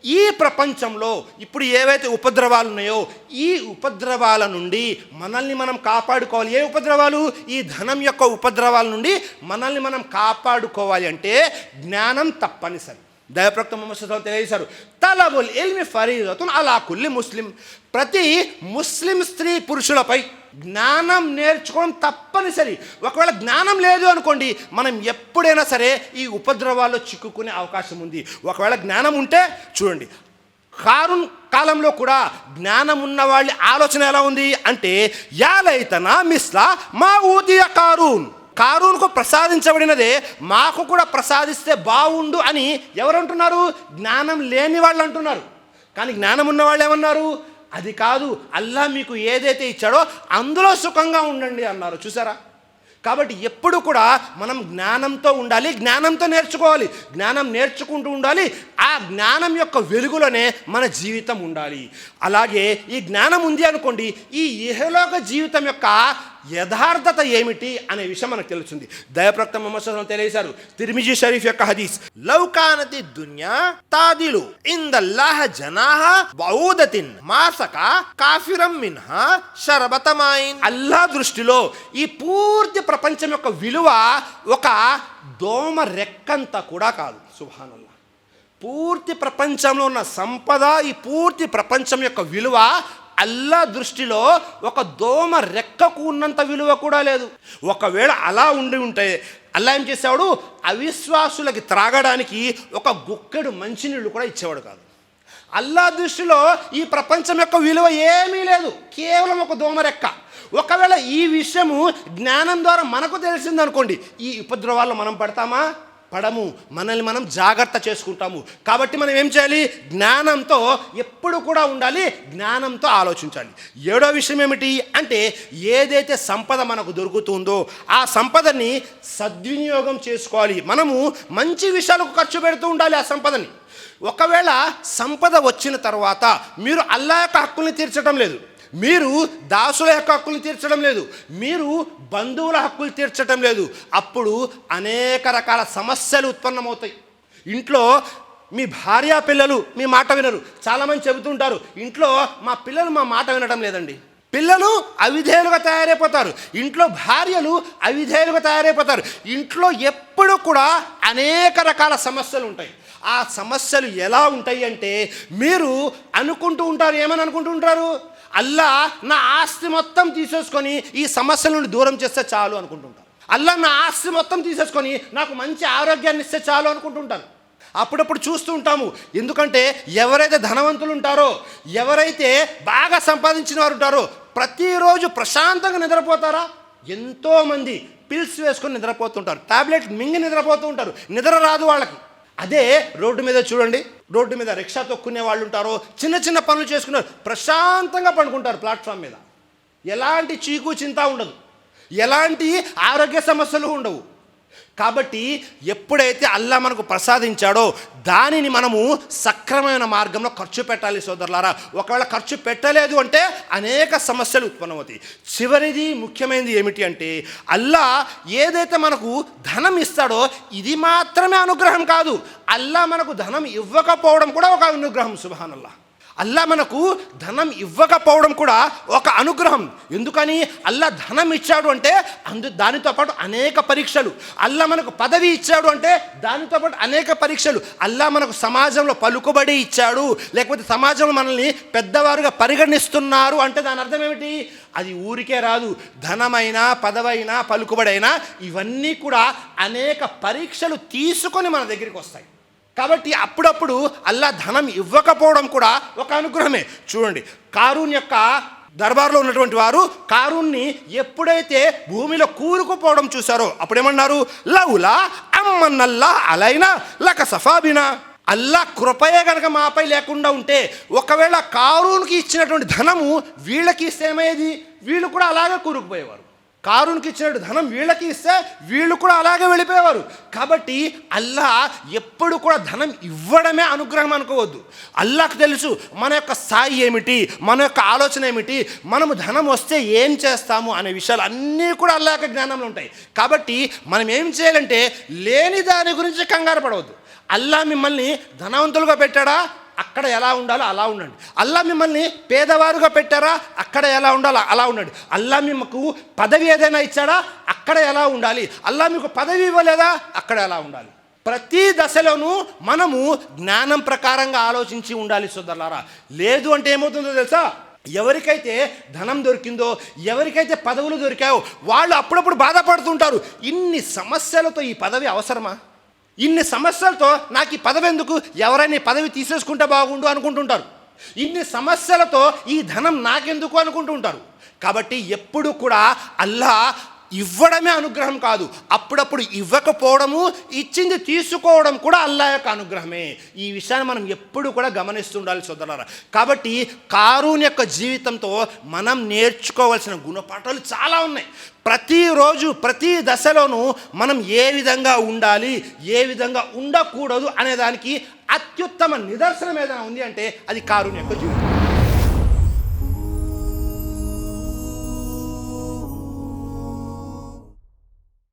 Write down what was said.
ఈ ప్రపంచంలో ఇప్పుడు ఏవైతే ఉపద్రవాలు ఉన్నాయో ఈ ఉపద్రవాల నుండి మనల్ని మనం కాపాడుకోవాలి. ఏ ఉపద్రవాలు? ఈ ధనం యొక్క ఉపద్రవాల నుండి మనల్ని మనం కాపాడుకోవాలి అంటే జ్ఞానం తప్పనిసరి. దైవప్రవక్త ముహమ్మద్ సల్లల్లాహు అలైహి వసల్లం తెలియజేశారు, తలబుల్ ఇల్మి ఫరీదతున్ అలా కుల్లి ముస్లిం. ప్రతి ముస్లిం స్త్రీ పురుషులపై జ్ఞానం నేర్చుకోవడం తప్పనిసరి. ఒకవేళ జ్ఞానం లేదు అనుకోండి, మనం ఎప్పుడైనా సరే ఈ ఉపద్రవాల్లో చిక్కుకునే అవకాశం ఉంది. ఒకవేళ జ్ఞానం ఉంటే చూడండి, కారూన్ కాలంలో కూడా జ్ఞానం ఉన్న వాళ్ళ ఆలోచన ఎలా ఉంది అంటే, యాలైతనా మిస్లా మా ఊదియ కారూన్కు ప్రసాదించబడినదే మాకు కూడా ప్రసాదిస్తే బాగుండు అని ఎవరంటున్నారు? జ్ఞానం లేని వాళ్ళు అంటున్నారు. కానీ జ్ఞానం ఉన్న వాళ్ళు ఏమన్నారు? అది కాదు, అల్లా మీకు ఏదైతే ఇచ్చాడో అందులో సుఖంగా ఉండండి అన్నారు. చూసారా? కాబట్టి ఎప్పుడు కూడా మనం జ్ఞానంతో ఉండాలి, జ్ఞానంతో నేర్చుకోవాలి, జ్ఞానం నేర్చుకుంటూ ఉండాలి. ఆ జ్ఞానం యొక్క వెలుగులోనే మన జీవితం ఉండాలి. అలాగే ఈ జ్ఞానం ఉంది అనుకోండి, ఈ ఇహలోక జీవితం యొక్క యథార్థత ఏమిటి అనే విషయం మనకు తెలుస్తుంది. దైవప్రవక్త ముహమ్మద్ సల్లల్లాహు అలైహి వసల్లం తెలియజేశారు, తిర్మిజీ షరీఫ్ యొక్క హదీస్, లౌకానతి దున్యా తాదిలు ఇందల్లాహ్ జనాహ బౌదతిన్ మాసక కాఫిరం మిన్హా షరబతమాయిన్. అల్లాహ్ దృష్టిలో ఈ పూర్తి ప్రపంచం యొక్క విలువ ఒక దోమ రెక్కంత కూడా కాదు. సుబ్హానల్లాహ్. పూర్తి ప్రపంచంలో ఉన్న సంపద, ఈ పూర్తి ప్రపంచం యొక్క విలువ అల్లా దృష్టిలో ఒక దోమ రెక్కకు ఉన్నంత విలువ కూడా లేదు. ఒకవేళ అలా ఉంటే అల్లా ఏం చేసేవాడు? అవిశ్వాసులకి త్రాగడానికి ఒక గుక్కెడు మంచినీళ్ళు కూడా ఇచ్చేవాడు కాదు. అల్లా దృష్టిలో ఈ ప్రపంచం యొక్క విలువ ఏమీ లేదు, కేవలం ఒక దోమ రెక్క. ఒకవేళ ఈ విషయము జ్ఞానం ద్వారా మనకు తెలిసిందనుకోండి, ఈ ఉపద్రవాల్లో మనం పడతామా? పడము. మనల్ని మనం జాగ్రత్త చేసుకుంటాము. కాబట్టి మనం ఏం చేయాలి? జ్ఞానంతో ఎప్పుడు కూడా ఉండాలి, జ్ఞానంతో ఆలోచించాలి. ఏడో విషయం ఏమిటి అంటే, ఏదైతే సంపద మనకు దొరుకుతుందో ఆ సంపదని సద్వినియోగం చేసుకోవాలి. మనము మంచి విషయాలకు ఖర్చు పెడుతూ ఉండాలి ఆ సంపదని. ఒకవేళ సంపద వచ్చిన తర్వాత మీరు అల్లా యొక్క హక్కుల్ని తీర్చడం లేదు, మీరు దాసుల యొక్క హక్కులు తీర్చడం లేదు, మీరు బంధువుల హక్కులు తీర్చడం లేదు, అప్పుడు అనేక రకాల సమస్యలు ఉత్పన్నమవుతాయి. ఇంట్లో మీ భార్య పిల్లలు మీ మాట వినరు. చాలామంది చెబుతుంటారు, ఇంట్లో మా పిల్లలు మా మాట వినడం లేదండి. పిల్లలు అవిధేయులుగా తయారైపోతారు, ఇంట్లో భార్యలు అవిధేయులుగా తయారైపోతారు. ఇంట్లో ఎప్పుడు కూడా అనేక రకాల సమస్యలు ఉంటాయి. ఆ సమస్యలు ఎలా ఉంటాయి అంటే, మీరు అనుకుంటూ ఉంటారు, ఏమని అనుకుంటూ ఉంటారు? అల్లా నా ఆస్తి మొత్తం తీసేసుకొని ఈ సమస్యల నుండి దూరం చేస్తే చాలు అనుకుంటుంటారు. అల్లా నా ఆస్తి మొత్తం తీసేసుకొని నాకు మంచి ఆరోగ్యాన్ని ఇస్తే చాలు అనుకుంటుంటారు. అప్పుడప్పుడు చూస్తూ ఉంటాము. ఎందుకంటే ఎవరైతే ధనవంతులు ఉంటారో, ఎవరైతే బాగా సంపాదించిన వారు ఉంటారో, ప్రతిరోజు ప్రశాంతంగా నిద్రపోతారా? ఎంతోమంది పిల్స్ వేసుకొని నిద్రపోతుంటారు, టాబ్లెట్ మింగి నిద్రపోతూ ఉంటారు, నిద్ర రాదు వాళ్ళకి. అదే రోడ్డు మీద చూడండి, రోడ్డు మీద రిక్షా తొక్కునే వాళ్ళు ఉంటారో, చిన్న చిన్న పనులు చేసుకున్నారు, ప్రశాంతంగా పండుకుంటారు ప్లాట్ఫామ్ మీద. ఎలాంటి చీకు చింత ఉండదు, ఎలాంటి ఆరోగ్య సమస్యలు ఉండవు. కాబట్టి ఎప్పుడైతే అల్లా మనకు ప్రసాదించాడో దానిని మనము సక్రమమైన మార్గంలో ఖర్చు పెట్టాలి సోదరులారా. ఒకవేళ ఖర్చు పెట్టలేదు అంటే అనేక సమస్యలు ఉత్పన్నమవుతాయి. చివరిది ముఖ్యమైనది ఏమిటి అంటే, అల్లా ఏదైతే మనకు ధనం ఇస్తాడో ఇది మాత్రమే అనుగ్రహం కాదు, అల్లా మనకు ధనం ఇవ్వకపోవడం కూడా ఒక అనుగ్రహం. సుబ్హానల్లాహ్. అల్లా మనకు ధనం ఇవ్వకపోవడం కూడా ఒక అనుగ్రహం. ఎందుకని? అల్లా ధనం ఇచ్చాడు అంటే దానితో పాటు అనేక పరీక్షలు. అల్లా మనకు పదవి ఇచ్చాడు అంటే దానితో పాటు అనేక పరీక్షలు. అల్లా మనకు సమాజంలో పలుకుబడి ఇచ్చాడు, లేకపోతే సమాజంలో మనల్ని పెద్దవారుగా పరిగణిస్తున్నారు అంటే దాని అర్థం ఏమిటి? అది ఊరికే రాదు. ధనమైనా, పదవైనా, పలుకుబడైనా ఇవన్నీ కూడా అనేక పరీక్షలు తీసుకొని మన దగ్గరికి వస్తాయి. కాబట్టి అప్పుడప్పుడు అల్లా ధనం ఇవ్వకపోవడం కూడా ఒక అనుగ్రహమే. చూడండి, కారూన్ యొక్క దర్బార్లో ఉన్నటువంటి వారు కారూన్ని ఎప్పుడైతే భూమిలో కూరుకుపోవడం చూశారో అప్పుడేమన్నారు? లౌలా అమ్మన్నల్లా అలైనా లక సఫాబినా. అల్లా కృపయే కనుక మాపై లేకుండా ఉంటే, ఒకవేళ కారూన్కి ఇచ్చినటువంటి ధనము వీళ్ళకి ఇస్తే ఏమయ్యేది? వీళ్ళు కూడా అలాగే కూరుకుపోయేవారు. కారూన్కి ఇచ్చినట్టు ధనం వీళ్ళకి ఇస్తే వీళ్ళు కూడా అలాగే వెళ్ళిపోయేవారు. కాబట్టి అల్లా ఎప్పుడు కూడా ధనం ఇవ్వడమే అనుగ్రహం అనుకోవద్దు. అల్లాకు తెలుసు మన యొక్క స్థాయి ఏమిటి, మన యొక్క ఆలోచన ఏమిటి, మనము ధనం వస్తే ఏం చేస్తాము అనే విషయాలు అన్నీ కూడా అల్లా యొక్క జ్ఞానంలో ఉంటాయి. కాబట్టి మనం ఏం చేయాలంటే లేని దాని గురించి కంగారు పడవద్దు. అల్లా మిమ్మల్ని ధనవంతులుగా పెట్టాడా? అక్కడ ఎలా ఉండాలో అలా ఉండండి. అల్లా మిమ్మల్ని పేదవారుగా పెట్టారా, అక్కడ ఎలా ఉండాలో అలా ఉండండి. అల్లా మీకు పదవి ఏదైనా ఇచ్చాడా, అక్కడ ఎలా ఉండాలి. అల్లా మీకు పదవి ఇవ్వలేదా, అక్కడ ఎలా ఉండాలి. ప్రతి దశలోనూ మనము జ్ఞానం ప్రకారంగా ఆలోచించి ఉండాలి సోదరులారా. లేదు అంటే ఏమవుతుందో తెలుసా, ఎవరికైతే ధనం దొరికిందో, ఎవరికైతే పదవులు దొరికాయో వాళ్ళు అప్పుడప్పుడు బాధపడుతుంటారు. ఇన్ని సమస్యలతో ఈ పదవి అవసరమా, ఇన్ని సమస్యలతో నాకు ఈ పదవి ఎందుకు, ఎవరైనా ఈ పదవి తీసేసుకుంటే బాగుండు అనుకుంటుంటారు. ఇన్ని సమస్యలతో ఈ ధనం నాకెందుకు అనుకుంటుంటారు. కాబట్టి ఎప్పుడు కూడా అల్లా ఇవ్వడమే అనుగ్రహం కాదు, అప్పుడప్పుడు ఇవ్వకపోవడము, ఇచ్చింది తీసుకోవడం కూడా అల్లా యొక్క అనుగ్రహమే. ఈ విషయాన్ని మనం ఎప్పుడు కూడా గమనిస్తుండాలి సోదరులారా. కాబట్టి కారూన్ యొక్క జీవితంతో మనం నేర్చుకోవాల్సిన గుణపాఠాలు చాలా ఉన్నాయి. ప్రతిరోజు ప్రతి దశలోనూ మనం ఏ విధంగా ఉండాలి, ఏ విధంగా ఉండకూడదు అనే దానికి అత్యుత్తమ నిదర్శనం ఏదైనా ఉంది అంటే అది కారూన్ యొక్క జీవితం.